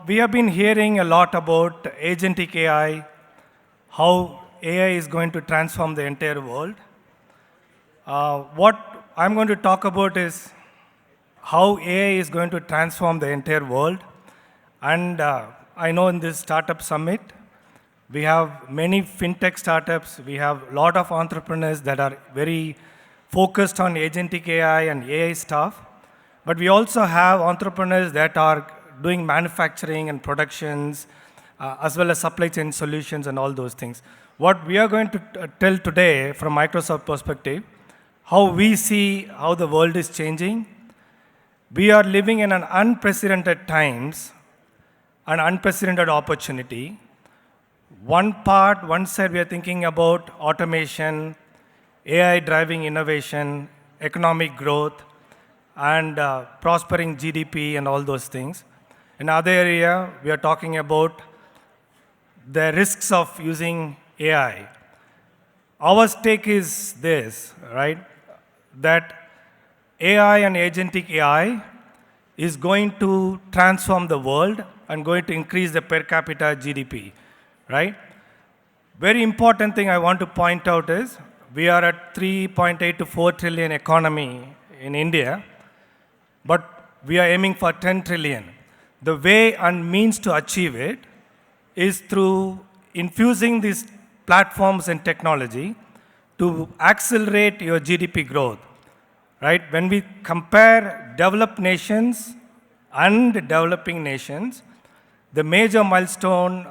We have been hearing a lot about agentic AI, how AI is going to transform the entire world. What I'm going to talk about is how AI is going to transform the entire world. And I know in this startup summit, we have many fintech startups. We have a lot of entrepreneurs that are very focused on agentic AI and AI stuff. But we also have entrepreneurs that are doing manufacturing and productions, as well as supply chain solutions and all those things. What we are going to tell today from Microsoft perspective, how we see how the world is changing. We are living in an unprecedented times, an unprecedented opportunity. One side we are thinking about automation, AI driving innovation, economic growth, and prospering GDP and all those things. Another area, we are talking about the risks of using AI. Our stake is this, right? That AI and agentic AI is going to transform the world and going to increase the per capita GDP, right? Very important thing I want to point out is we are at 3.8 to 4 trillion economy in India, but we are aiming for 10 trillion. The way and means to achieve it is through infusing these platforms and technology to accelerate your GDP growth, right? When we compare developed nations and developing nations, the major milestone,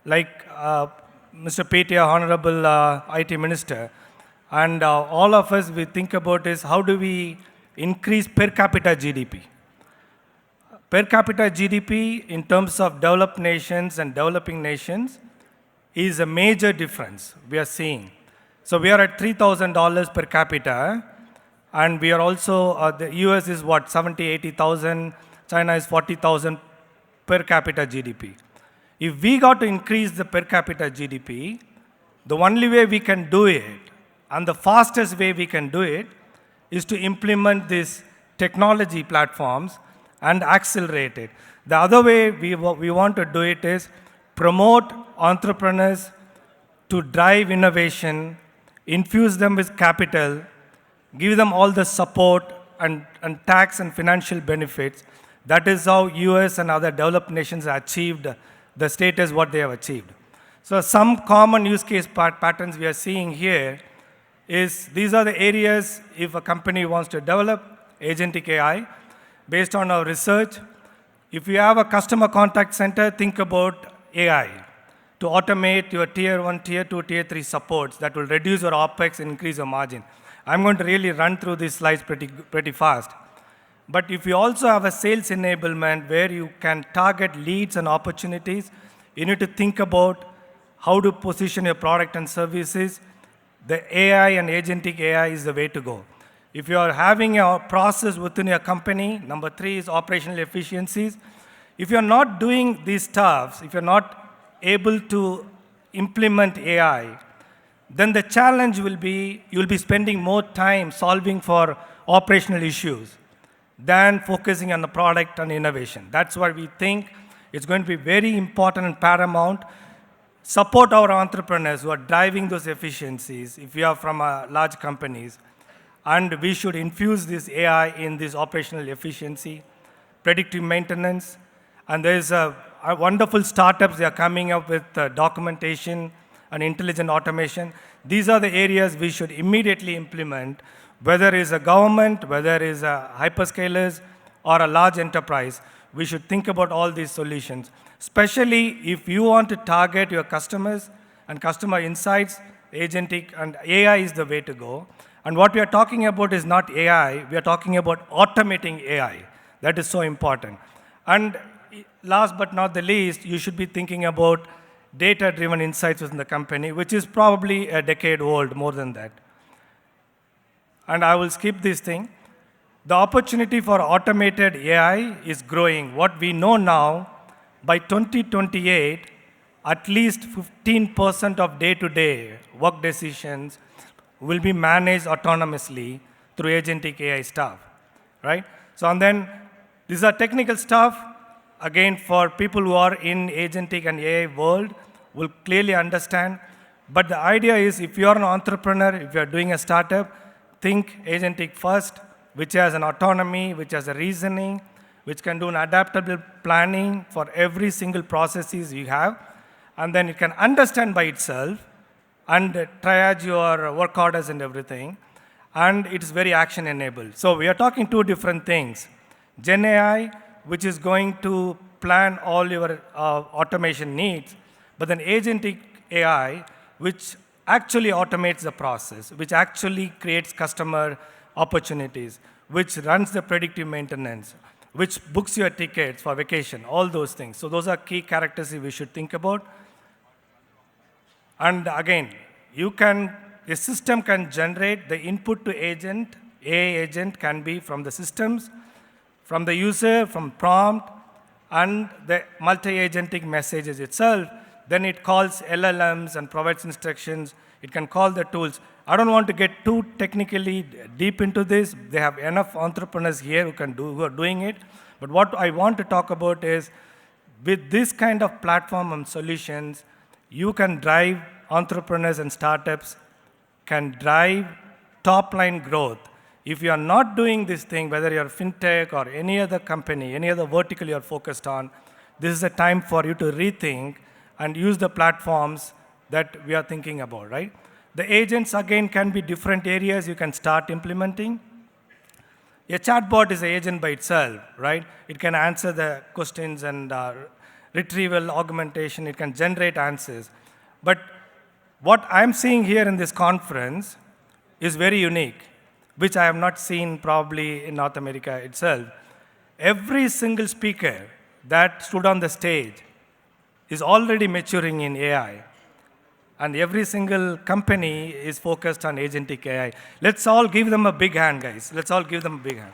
like Mr. Petia, Honorable IT Minister, and all of us, we think about is how do we increase per capita GDP. Per capita GDP in terms of developed nations and developing nations is a major difference we are seeing. So we are at $3,000 per capita, and we are also, the US is what, 70, 80,000, China is 40,000 per capita GDP. If we got to increase the per capita GDP, the only way we can do it, and the fastest way we can do it, is to implement these technology platforms and accelerate it. The other way we want to do it is promote entrepreneurs to drive innovation, infuse them with capital, give them all the support and tax and financial benefits. That is how US and other developed nations have achieved the status what they have achieved. So some common use case patterns we are seeing here is these are the areas if a company wants to develop agentic AI. Based on our research, if you have a customer contact center, think about AI to automate your tier 1, tier 2, tier 3 supports that will reduce your OpEx and increase your margin. I'm going to really run through these slides pretty fast. But if you also have a sales enablement where you can target leads and opportunities, you need to think about how to position your product and services. The AI and agentic AI is the way to go. If you are having a process within your company, number 3 is operational efficiencies. If you're not doing these stuffs, if you're not able to implement AI, then the challenge will be you'll be spending more time solving for operational issues than focusing on the product and innovation. That's why we think it's going to be very important and paramount. Support our entrepreneurs who are driving those efficiencies if you are from large companies. And we should infuse this AI in this operational efficiency, predictive maintenance. And there's a wonderful startups, they are coming up with documentation and intelligent automation. These are the areas we should immediately implement, whether it's a government, whether it's a hyperscalers, or a large enterprise. We should think about all these solutions, especially if you want to target your customers and customer insights, agentic and AI is the way to go. And what we are talking about is not AI, we are talking about automating AI. That is so important. And last but not the least, you should be thinking about data-driven insights within the company, which is probably a decade old, more than that. And I will skip this thing. The opportunity for automated AI is growing. What we know now, by 2028, at least 15% of day-to-day work decisions will be managed autonomously through agentic AI stuff, right? So and then these are technical stuff. again, for people who are in agentic and AI world, will clearly understand. But the idea is, if you're an entrepreneur, if you're doing a startup, think agentic first, which has an autonomy, which has a reasoning, which can do an adaptable planning for every single processes you have, and then it can understand by itself and triage your work orders and everything, and it's very action enabled. So we are talking two different things. Gen AI, which is going to plan all your automation needs, but then agentic AI, which actually automates the process, which actually creates customer opportunities, which runs the predictive maintenance, which books your tickets for vacation, all those things. So those are key characteristics we should think about. And again, a system can generate the input to agent. AI agent can be from the systems, from the user, from prompt, and the multi-agentic messages itself. Then it calls LLMs and provides instructions. It can call the tools. I don't want to get too technically deep into this. They have enough entrepreneurs here who are doing it. But what I want to talk about is, with this kind of platform and solutions, you can drive entrepreneurs and startups, can drive top-line growth. If you are not doing this thing, whether you're fintech or any other company, any other vertical you're focused on, this is a time for you to rethink and use the platforms that we are thinking about, right? The agents, again, can be different areas you can start implementing. A chatbot is an agent by itself, right? It can answer the questions and retrieval, augmentation. It can generate answers. But what I'm seeing here in this conference is very unique, which I have not seen probably in North America itself. Every single speaker that stood on the stage is already maturing in AI. And every single company is focused on agentic AI. Let's all give them a big hand, guys. Let's all give them a big hand.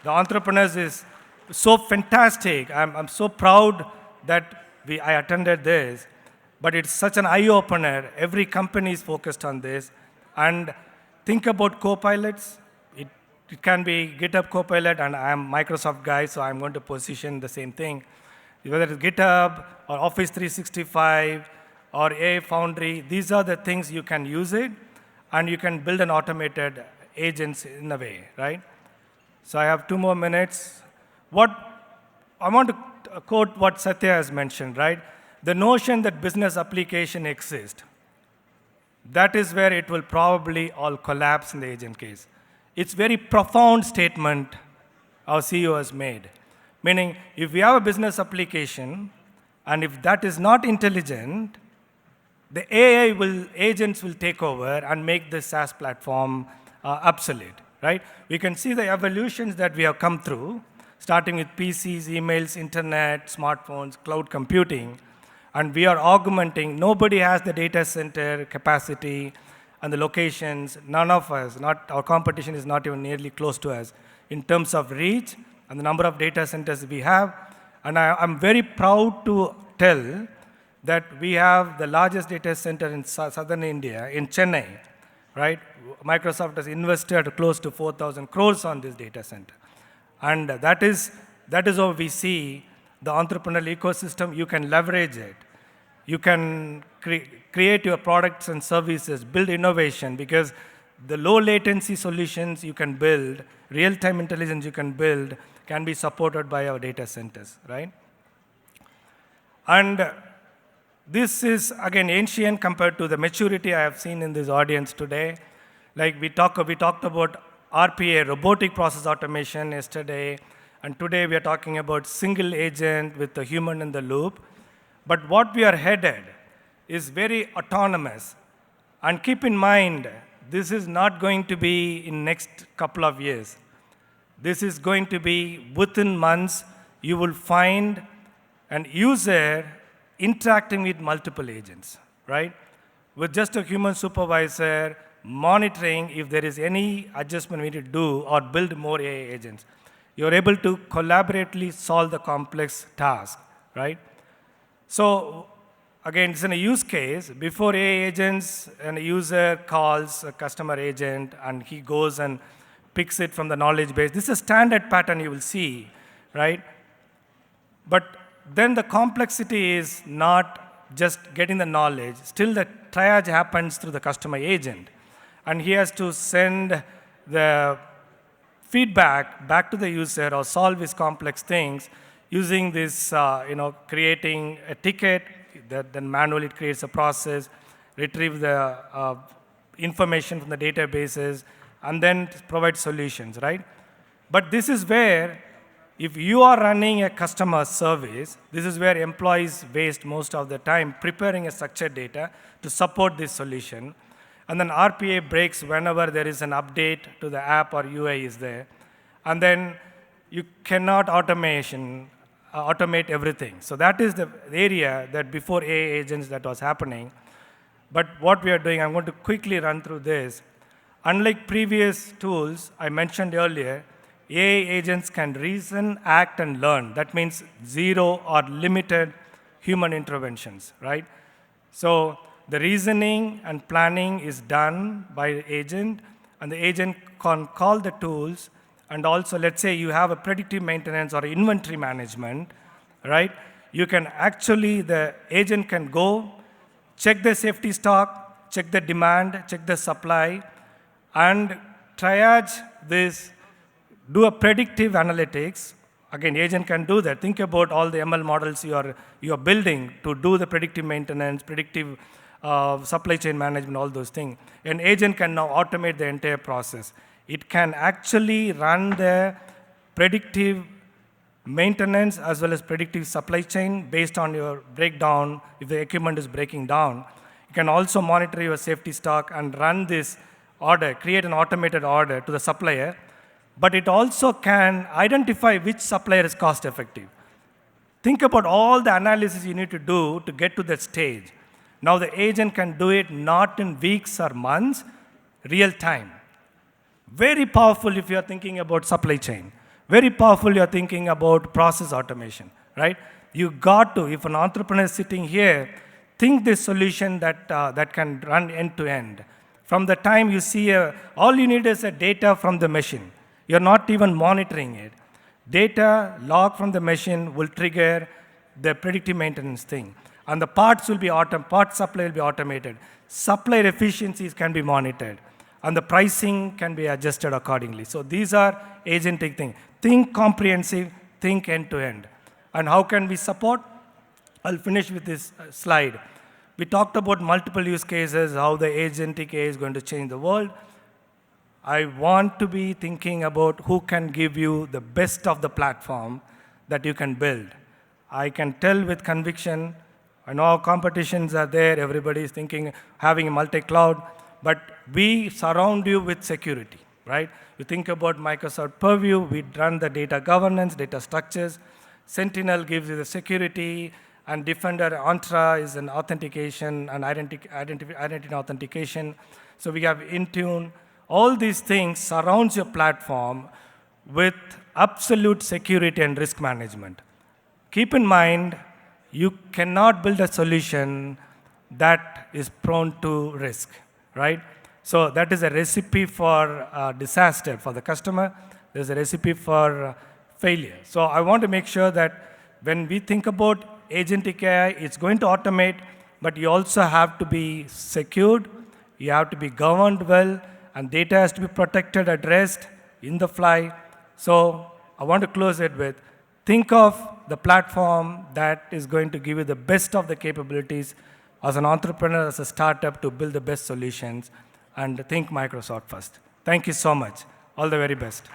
The entrepreneurs is so fantastic. I'm so proud that I attended this. But it's such an eye-opener. Every company is focused on this. And think about co-pilots. It can be GitHub Copilot, and I'm a Microsoft guy, so I'm going to position the same thing. Whether it's GitHub or Office 365 or AI Foundry, these are the things you can use it, and you can build an automated agents in a way, right? So I have 2 more minutes. I want to quote what Satya has mentioned, right? The notion that business application exists, that is where it will probably all collapse in the agent case. It's a very profound statement our CEO has made. Meaning, if we have a business application, and if that is not intelligent, the agents will take over and make the SaaS platform obsolete, right? We can see the evolutions that we have come through, starting with PCs, emails, internet, smartphones, cloud computing, and we are augmenting. Nobody has the data center capacity and the locations. None of us, our competition is not even nearly close to us in terms of reach and the number of data centers we have. And I'm very proud to tell that we have the largest data center in southern India, in Chennai, right? Microsoft has invested close to 4,000 crores on this data center. And that is how we see the entrepreneurial ecosystem. You can leverage it. You can create your products and services, build innovation, because the low latency solutions you can build, real-time intelligence you can build, can be supported by our data centers, right? And this is, again, ancient compared to the maturity I have seen in this audience today. Like we talked about RPA, robotic process automation, yesterday, and today we are talking about single agent with the human in the loop. But what we are headed is very autonomous. And keep in mind, this is not going to be in next couple of years. This is going to be within months. You will find an user interacting with multiple agents, right? With just a human supervisor monitoring if there is any adjustment we need to do or build more AI agents. You're able to collaboratively solve the complex task, right? So again, it's in a use case. Before AI agents, a user calls a customer agent, and he goes and picks it from the knowledge base. This is a standard pattern you will see, right? But then the complexity is not just getting the knowledge. Still, the triage happens through the customer agent. And he has to send the feedback back to the user or solve his complex things using this, creating a ticket, then manually it creates a process, retrieve the information from the databases, and then provide solutions, right? But this is where, if you are running a customer service, this is where employees waste most of the time preparing a structured data to support this solution. And then RPA breaks whenever there is an update to the app or UI is there. And then you cannot automate everything. So that is the area that before AI agents that was happening. But what we are doing, I'm going to quickly run through this. Unlike previous tools I mentioned earlier, AI agents can reason, act, and learn. That means zero or limited human interventions, right? So the reasoning and planning is done by the agent, and the agent can call the tools. And also, let's say you have a predictive maintenance or inventory management, right? You can actually, the agent can go, check the safety stock, check the demand, check the supply, and triage this, do a predictive analytics. Again, agent can do that. Think about all the ML models you are building to do the predictive maintenance, predictive supply chain management, all those things. An agent can now automate the entire process. It can actually run the predictive maintenance as well as predictive supply chain based on your breakdown, if the equipment is breaking down. You can also monitor your safety stock and run this order, create an automated order to the supplier. But it also can identify which supplier is cost effective. Think about all the analysis you need to do to get to that stage. Now the agent can do it not in weeks or months, real time. Very powerful if you're thinking about supply chain. Very powerful you're thinking about process automation, right? You got to, if an entrepreneur is sitting here, think this solution that can run end to end. From the time you see all you need is a data from the machine. You're not even monitoring it. Data log from the machine will trigger the predictive maintenance thing. And the parts supply will be automated. Supplier efficiencies can be monitored. And the pricing can be adjusted accordingly. So these are agentic things. Think comprehensive, think end to end. And how can we support? I'll finish with this slide. We talked about multiple use cases, how the agentic AI is going to change the world. I want to be thinking about who can give you the best of the platform that you can build. I can tell with conviction, I know competitions are there, everybody is thinking, having a multi-cloud, but we surround you with security, right? You think about Microsoft Purview, we run the data governance, data structures. Sentinel gives you the security, and Defender, Entra is an authentication and identity authentication. So we have Intune. All these things surrounds your platform with absolute security and risk management. Keep in mind, you cannot build a solution that is prone to risk, right? So that is a recipe for disaster for the customer. There's a recipe for failure. So I want to make sure that when we think about agentic AI, it's going to automate, but you also have to be secured, you have to be governed well, and data has to be protected, addressed in the fly. So I want to close it with, think of the platform that is going to give you the best of the capabilities as an entrepreneur, as a startup, to build the best solutions, and think Microsoft first. Thank you so much. All the very best.